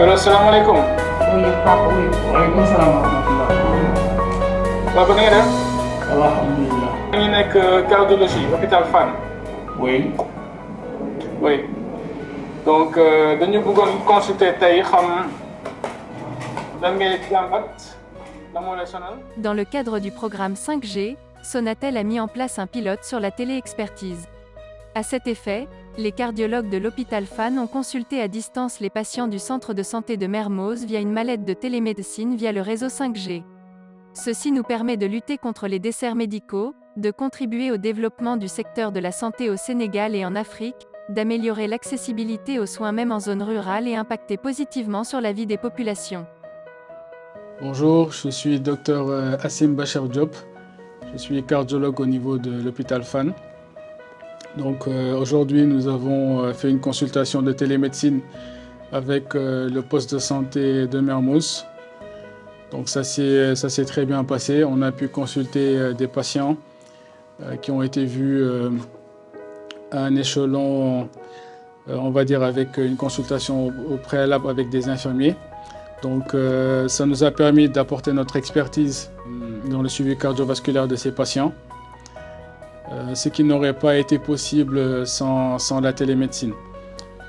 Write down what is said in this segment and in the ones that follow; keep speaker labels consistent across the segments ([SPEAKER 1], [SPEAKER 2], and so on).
[SPEAKER 1] Hello, salaamaaleykum.
[SPEAKER 2] Oui, Papa, oui. Waaleykum salaam wa rahmatullah.
[SPEAKER 1] Waa ba na nga def.
[SPEAKER 2] Alhamdulillah.
[SPEAKER 1] ñu ngi nekk cardiologie hôpital Fann.
[SPEAKER 2] Oui.
[SPEAKER 1] Oui. Donc dañu bëggoon consulter tey xam lan ngay jàmbat lan moo lay sonal.
[SPEAKER 3] Dans le cadre du programme 5G, Sonatel a mis en place un pilote sur la téléexpertise. À cet effet, les cardiologues de l'hôpital Fann ont consulté à distance les patients du centre de santé de Mermoz via une mallette de télémédecine via le réseau 5G. Ceci nous permet de lutter contre les déserts médicaux, de contribuer au développement du secteur de la santé au Sénégal et en Afrique, d'améliorer l'accessibilité aux soins même en zone rurale et impacter positivement sur la vie des populations.
[SPEAKER 4] Bonjour, je suis Dr Hassim Bachar Diop. Je suis cardiologue au niveau de l'hôpital Fann. Donc aujourd'hui, nous avons fait une consultation de télémédecine avec le poste de santé de Mermoz. Donc ça s'est très bien passé. On a pu consulter des patients qui ont été vus à un échelon, on va dire, avec une consultation au préalable avec des infirmiers. Donc ça nous a permis d'apporter notre expertise dans le suivi cardiovasculaire de ces patients. Ce qui n'aurait pas été possible sans la télémédecine.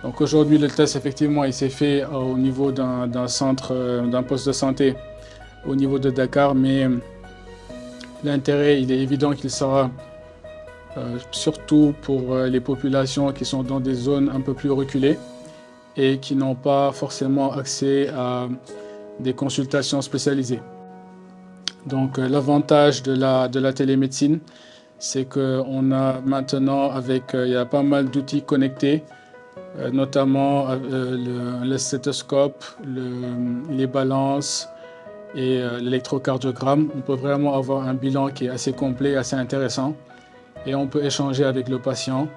[SPEAKER 4] Donc aujourd'hui, le test, effectivement, il s'est fait au niveau d'un centre, d'un poste de santé au niveau de Dakar, mais l'intérêt, il est évident qu'il sera surtout pour les populations qui sont dans des zones un peu plus reculées et qui n'ont pas forcément accès à des consultations spécialisées. Donc l'avantage de la télémédecine, c'est qu'on a maintenant, il y a pas mal d'outils connectés, notamment le stéthoscope, les balances et l'électrocardiogramme. On peut vraiment avoir un bilan qui est assez complet, assez intéressant, et on peut échanger avec le patient.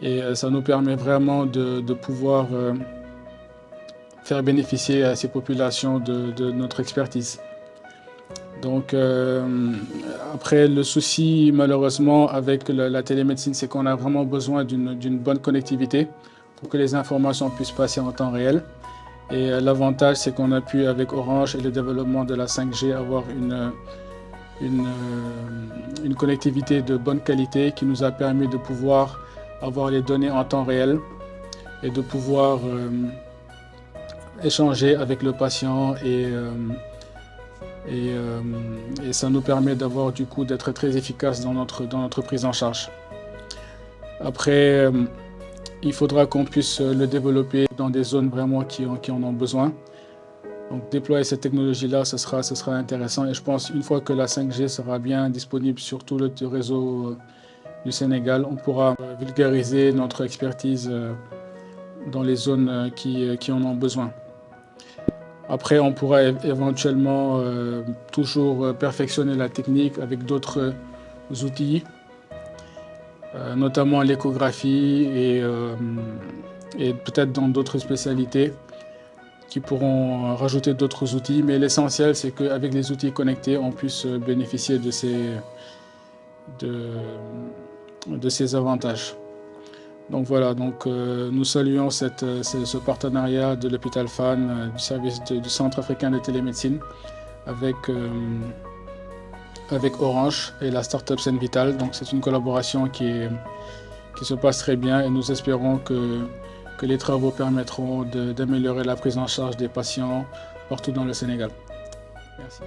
[SPEAKER 4] Et ça nous permet vraiment de pouvoir faire bénéficier à ces populations de notre expertise. Donc après, le souci malheureusement avec la télémédecine, c'est qu'on a vraiment besoin d'une bonne connectivité pour que les informations puissent passer en temps réel. Et l'avantage, c'est qu'on a pu, avec Orange et le développement de la 5G, avoir une connectivité de bonne qualité qui nous a permis de pouvoir avoir les données en temps réel et de pouvoir échanger avec le patient et ça nous permet d'avoir du coup d'être très efficace dans notre prise en charge. Après, il faudra qu'on puisse le développer dans des zones vraiment qui en ont besoin. Donc déployer cette technologie-là, ce sera intéressant, et je pense une fois que la 5G sera bien disponible sur tout le réseau du Sénégal, on pourra vulgariser notre expertise dans les zones qui en ont besoin. Après, on pourra éventuellement toujours perfectionner la technique avec d'autres outils, notamment l'échographie et peut-être dans d'autres spécialités qui pourront rajouter d'autres outils. Mais l'essentiel, c'est qu'avec les outils connectés, on puisse bénéficier de ces avantages. Donc voilà, nous saluons ce partenariat de l'hôpital Fann, du service du Centre africain de télémédecine, avec Orange et la start-up Senvital. Donc c'est une collaboration qui se passe très bien, et nous espérons que les travaux permettront d'améliorer la prise en charge des patients partout dans le Sénégal. Merci.